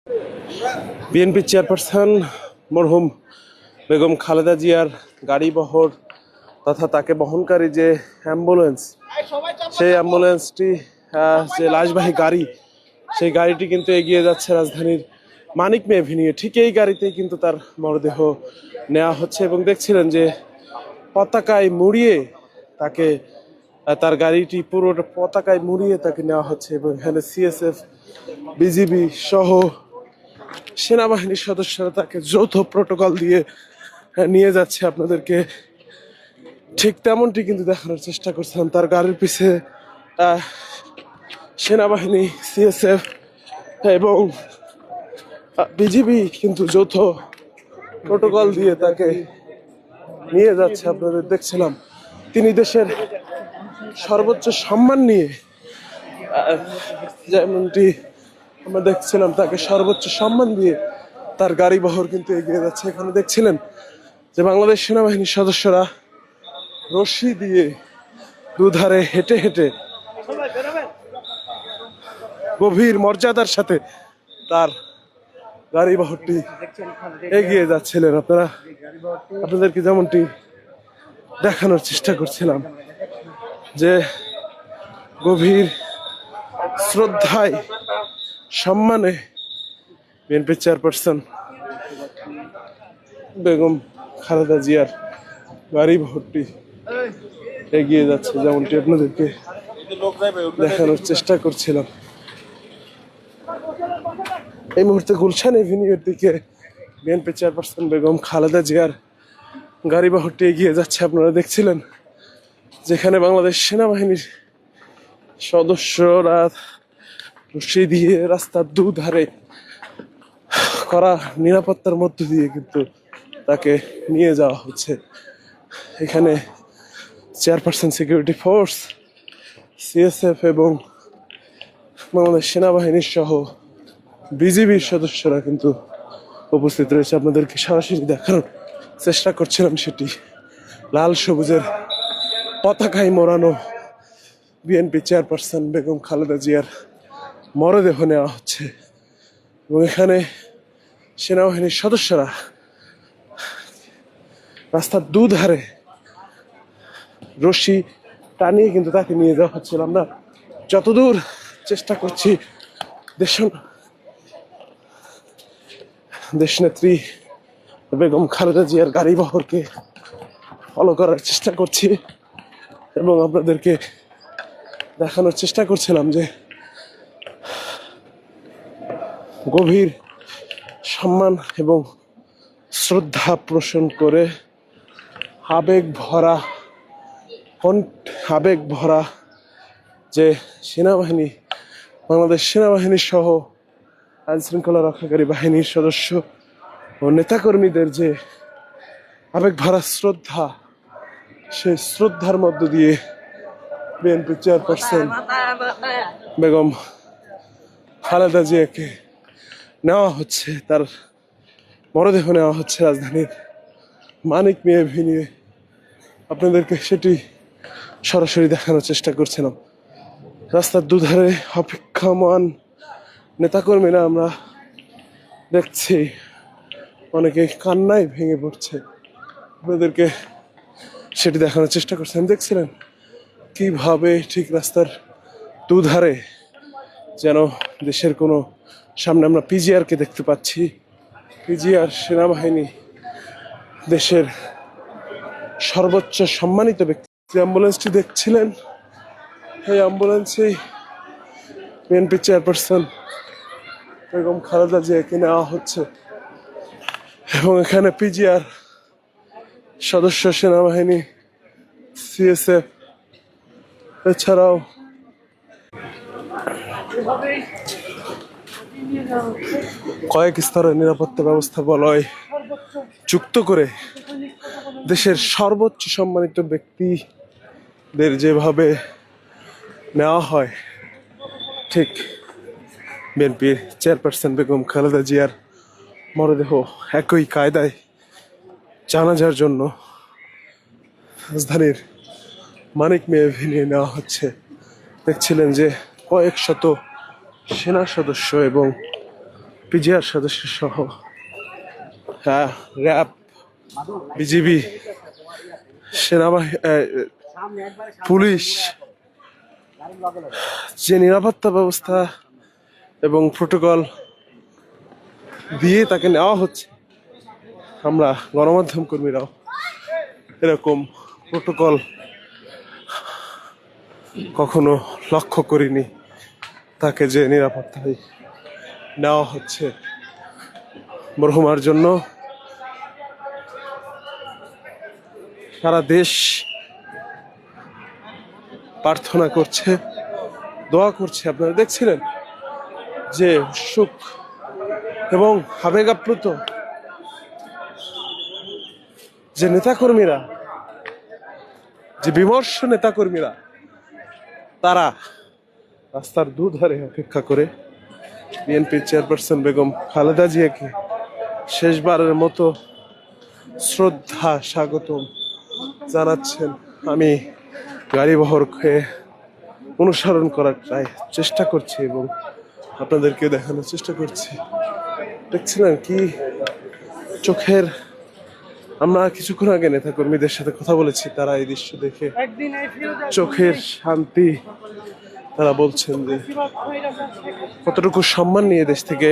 BNP chairperson মরহুম বেগম খালেদা জিয়ার গাড়ি বহর তথা তাকে বহনকারী যে অ্যাম্বুলেন্স, সেই অ্যাম্বুলেন্সটি যে লাশবাহী গাড়ি, সেই গাড়িটি কিন্তু এগিয়ে যাচ্ছে রাজধানীর মানিক মে এভিনিউ। ঠিক এই গাড়িতেই কিন্তু তার মরদেহ নেওয়া হচ্ছে এবং দেখছিলেন যে পতাকায় মুড়িয়ে তাকে, তার গাড়িটি পুরো পতাকায় মুড়িয়ে তাকে নেওয়া হচ্ছে এবং এখানে সিএসএফ, বিজিবি সহ সেনাবাহিনীর সদস্যরা তাকে যৌথ প্রোটোকল দিয়ে নিয়ে যাচ্ছে। আপনাদেরকে ঠিক তেমনটি কিন্তু দেখানোর চেষ্টা করছিলাম। তার গাড়ির পিছে সেনাবাহিনী, সিএসএফ এবং বিজিবি কিন্তু যৌথ প্রোটোকল দিয়ে তাকে নিয়ে যাচ্ছে। আপনাদের দেখছিলাম তিনি দেশের সর্বোচ্চ সম্মান নিয়ে, যেমনটি আমরা দেখছিলাম, তাকে সর্বোচ্চ সম্মান দিয়ে তার গাড়ি বহর কিন্তু এগিয়ে যাচ্ছে। এখানে দেখছিলেন যে বাংলাদেশ সেনাবাহিনীর সদস্যরা রশি দিয়ে দুধারে হেঁটে হেঁটে গভীর মর্যাদার সাথে তার গাড়ি বহরটি এগিয়ে যাচ্ছিলেন। আপনাদেরকে যেমনটি দেখানোর চেষ্টা করছিলাম যে গভীর শ্রদ্ধায় সম্মানে বিএনপি চেয়ারপারসন বেগম খালেদা জিয়ার গাড়ি বহরটি এগিয়ে যাচ্ছে, যেমনটি আপনাদেরকে দেখানোর চেষ্টা করছিলাম। এই মুহূর্তে গুলশান এভিনিউর দিকে বিএনপি চেয়ারপারসন বেগম খালেদা জিয়ার গাড়ি বহরটি এগিয়ে যাচ্ছে। আপনারা দেখছিলেন যেখানে বাংলাদেশ সেনাবাহিনীর সদস্যরা রশি দিয়ে রাস্তার দুধারে করা নিরাপত্তার মধ্য দিয়ে কিন্তু তাকে নিয়ে যাওয়া হচ্ছে। এখানে চেয়ারপারসন সিকিউরিটি ফোর্স, সিএসএফ এবং বাংলাদেশ সেনাবাহিনীর সহ বিজিবির সদস্যরা কিন্তু উপস্থিত রয়েছে। আপনাদেরকে সরাসরি দেখানোর চেষ্টা করছিলাম সেটি। লাল সবুজের পতাকায় মোড়ানো বিএনপি চেয়ারপারসন বেগম খালেদা জিয়ার মরদেহ নেওয়া হচ্ছে এবং এখানে সেনাবাহিনীর সদস্যরা রাস্তার দুধারে রশি টানিয়ে কিন্তু তাকে নিয়ে যাওয়া হচ্ছিল। আমরা যতদূর চেষ্টা করছি দেশনেত্রী বেগম খালেদা জিয়ার গাড়ি বহরকে ফলো করার চেষ্টা করছি এবং আপনাদেরকে দেখানোর চেষ্টা করছিলাম যে গভীর সম্মান এবং শ্রদ্ধা পোষণ করে আবেগ ভরা যে সেনাবাহিনী, বাংলাদেশ সেনাবাহিনী সহ আইন শৃঙ্খলা রক্ষাকারী বাহিনীর সদস্য ও নেতাকর্মীদের যে আবেগ ভরা শ্রদ্ধা, সেই শ্রদ্ধার মধ্য দিয়ে বিএনপি চেয়ারপারসন বেগম খালেদা জিয়াকে নেওয়া হচ্ছে, তার মরদেহ নেওয়া হচ্ছে রাজধানীর মানিক মে এভিনিউ। আপনাদেরকে সেটি সরাসরি দেখানোর চেষ্টা করছিলাম। রাস্তার দুধারে অপেক্ষমান নেতাকর্মীরা আমরা দেখছি অনেকে কান্নায় ভেঙে পড়ছে। আপনাদেরকে সেটি দেখানোর চেষ্টা করছিলাম। দেখছিলেন কিভাবে ঠিক রাস্তার দুধারে যেন দেশের কোনো সামনে আমরা পিজিআরকে দেখতে পাচ্ছি। পিজিআর সেনাবাহিনী দেশের সর্বোচ্চ সম্মানিত ব্যক্তি। যে অ্যাম্বুলেন্সটি দেখছিলেন, এই অ্যাম্বুলেন্সেই বিএনপি চেয়ারপারসন বেগম খালেদা জিয়াকে নেওয়া হচ্ছে এবং এখানে পিজিআর সদস্য, সেনাবাহিনী, সিএসএফ এছাড়াও কয়েক স্তরের নিরাপত্তা ব্যবস্থা বলয় যুক্ত করে দেশের সর্বোচ্চ সম্মানিত ব্যক্তিদের যেভাবে নেওয়া হয়, ঠিক বিএনপির চেয়ারপারসন বেগম খালেদা জিয়ার মরদেহ একই কায়দায় জানাজার জন্য রাজধানীর মানিক মে এভিনিউ নেওয়া হচ্ছে। দেখছিলেন যে কয়েক শত সেনা সদস্য এবং পিজিআর সদস্য সহ র্যাব, বিজিবি, সেনাবাহিনী, পুলিশ, যে নিরাপত্তা ব্যবস্থা এবং প্রোটোকল দিয়ে তাকে নেওয়া হচ্ছে, আমরা গণমাধ্যম কর্মীরাও এরকম প্রোটোকল কখনো লক্ষ্য করিনি। তাকে যে নিরাপত্তায় নেওয়া হচ্ছে, মরহুমার জন্য সারা দেশ প্রার্থনা করছে, দোয়া করছে। আপনারা দেখছিলেন যে সুখ এবং আবেগ আপ্লুত যে নেতাকর্মীরা, যে বিমর্ষ নেতাকর্মীরা, তারা রাস্তার দুধারে অপেক্ষা করে বিএনপির চেয়ারপারসন বেগম খালেদা জিয়াকে শেষবারের মতো শ্রদ্ধা স্বাগতম জানাচ্ছেন। আমি গাড়িবহরকে অনুসরণ করার চেষ্টা করছি এবং আপনাদেরকে দেখানোর চেষ্টা করছি। দেখছিলেন কি চোখের, আমরা কিছুক্ষণ আগে নেতাকর্মীদের সাথে কথা বলেছি, তারা এই দৃশ্য দেখে চোখের শান্তি, তারা বলছেন যে কতটুকু সম্মান নিয়ে দেশ থেকে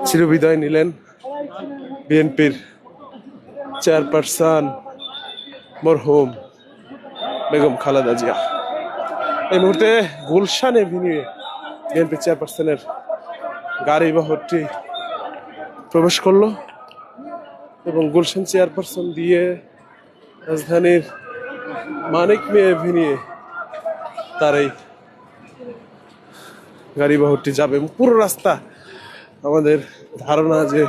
চিরবিদায় নিলেন বিএনপির চেয়ারপারসন মরহুম বেগম খালেদা জিয়া। এই মুহূর্তে গুলশান এভিনিউয়ে বিএনপি চেয়ারপারসনের গাড়ি বহরটি প্রবেশ করলো এবং গুলশান চেয়ারপারসন দিয়ে রাজধানীর মানিক মিয়া এভিনিউয়ে তার এই গাড়ি বহরটি যাবে। পুরো রাস্তা আমাদের ধারণা যে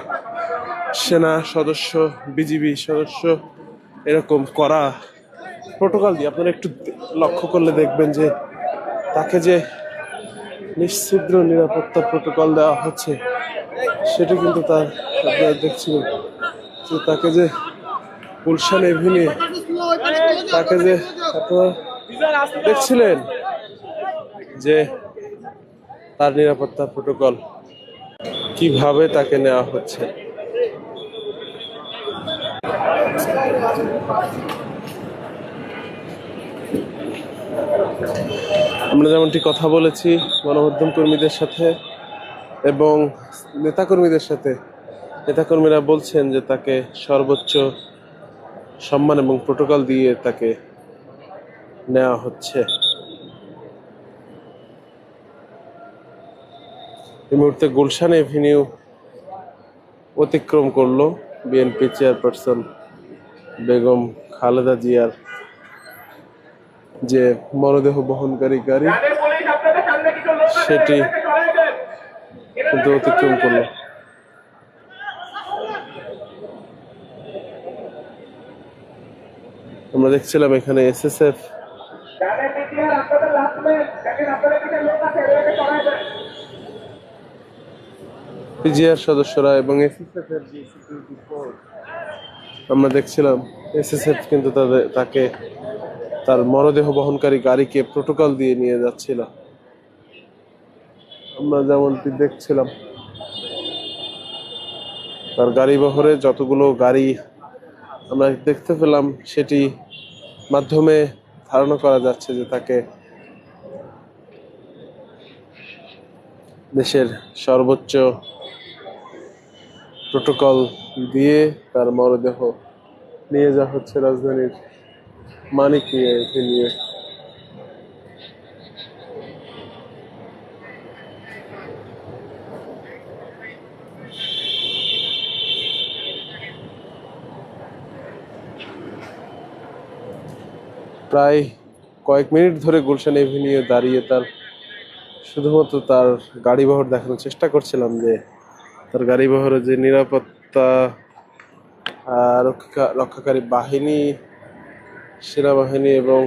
সেনা সদস্য, বিজিবি সদস্য এরকম করা প্রোটোকল দিয়ে, আপনারা একটু লক্ষ্য করলে দেখবেন যে তাকে যে নিশ্চিদ্র নিরাপত্তা প্রোটোকল দেওয়া হচ্ছে, সেটা কিন্তু তার, আপনারা দেখছিলেন যে তাকে যে গুলশান এভিনিউ, তাকে যে আপনারা দেখছিলেন যে তার নিরাপত্তা প্রোটোকল কিভাবে তাকে নেওয়া হচ্ছে। আমরা যেমনটি কথা বলেছি গণমাধ্যম কর্মীদের সাথে এবং নেতাকর্মীদের সাথে, নেতাকর্মীরা বলছেন যে তাকে সর্বোচ্চ সম্মান এবং প্রোটোকল দিয়ে তাকে নেওয়া হচ্ছে। এই মুহূর্তে গুলশান এভিনিউ অতিক্রম করলো বিএনপি চেয়ারপারসন বেগম খালেদা জিয়ার যে মরদেহ বহনকারী গাড়ি, সেটি কিন্তু অতিক্রম করলো। আমরা দেখছিলাম এখানে এসএসএফ, পিজিআর সদস্যরা এবং এসএসএফ এর যে সিকিউরিটি ফোর্স, আমরা দেখছিলাম এসএসএফ কিন্তু তাকে তার মরদেহ বহনকারী গাড়িকে প্রোটোকল দিয়ে নিয়ে যাচ্ছিল। আমরা যেমনটি দেখছিলাম তার গাড়ি বহরে যতগুলো গাড়ি আমরা দেখতে পেলাম, সেটি মাধ্যমে ধারণা করা যাচ্ছে যে তাকে দেশের সর্বোচ্চ প্রোটোকল দিয়ে তার মরদেহ নিয়ে যাওয়া হচ্ছে রাজধানীর মানিক মিয়া এভিনিউয়ে। প্রায় কয়েক মিনিট ধরে গুলশান এভিনিউ দাঁড়িয়ে তার শুধুমাত্র তার গাড়ি বহর দেখানোর চেষ্টা করছিলাম যে তার গাড়ি বহরে যে নিরাপত্তা রক্ষাকারী বাহিনী, সেনাবাহিনী এবং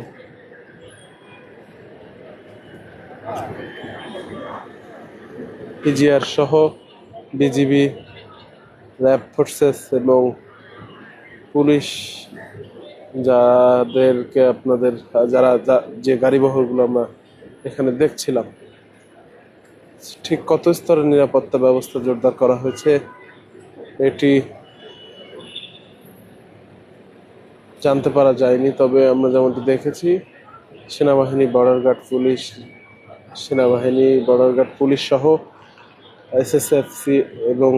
পিজিআর সহ বিজিবি, র্যাব ফোর্সেস এবং পুলিশ, যাদেরকে আপনাদের যারা যে গাড়ি বহরগুলো আমরা এখানে দেখছিলাম, ঠিক কত স্তরের নিরাপত্তা ব্যবস্থা জোরদার করা হয়েছে এটি জানতে পারা যায়নি, তবে আমরা যেমনটি দেখেছি সেনাবাহিনী, বর্ডার গার্ড পুলিশ সহ এসএসএফ এবং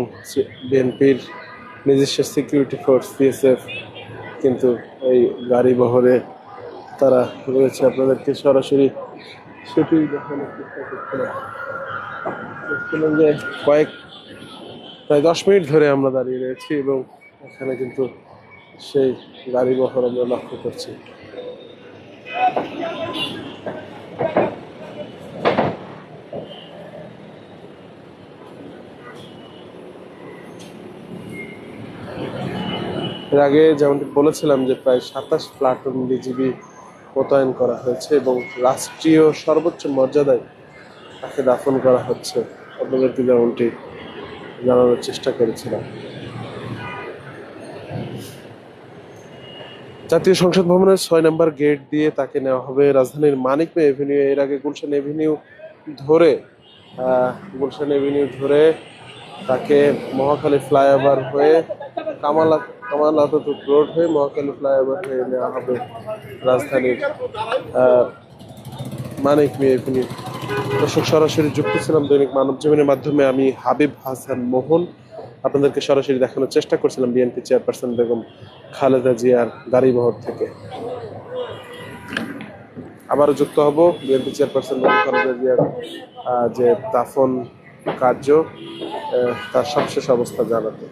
বিএনপির নিজস্ব সিকিউরিটি ফোর্স সিএসএফ কিন্তু এই গাড়ি বহরে তারা রয়েছে। আপনাদেরকে সরাসরি সেটি দেখানোর চেষ্টা করছিলাম যে প্রায় 10 মিনিট ধরে আমরা দাঁড়িয়ে রয়েছি এবং এখানে কিন্তু সেই গাড়ি বহর আমরা লক্ষ্য করছি। এর আগে যেমনটি বলেছিলাম যে প্রায় 27 প্লাটুন বিজিবি মোতায়েন করা হয়েছে এবং রাষ্ট্রীয় সর্বোচ্চ মর্যাদায় তাকে দাফন করা হচ্ছে, আপনাদেরকে যেমনটি জানানোর চেষ্টা করেছিলাম। জাতীয় সংসদ ভবনের 6 নম্বর গেট দিয়ে তাকে নেওয়া হবে রাজধানীর মানিক মে এভিনিউ। এর আগে গুলশান এভিনিউ ধরে তাকে মহাখালী ফ্লাইওভার হয়ে কামাল আতাতুর্ক রোড হয়ে মহাখালী ফ্লাইওভার হয়ে নেওয়া হবে রাজধানীর মানিক মে এভিনিউ। দর্শক, সরাসরি যুক্ত ছিলাম দৈনিক মানবজীবনের মাধ্যমে আমি হাবিব হাসান মোহন। আপনাদেরকে সরাসরি দেখানোর চেষ্টা করছিলাম বিএনপি চেয়ারপারসন বেগম খালেদা জিয়ার গাড়িবহর থেকে। আবারও যুক্ত হব বিএনপি চেয়ারপারসন বেগম খালেদা জিয়ার যে দাফন কার্য তার সবশেষ অবস্থা জানাতে।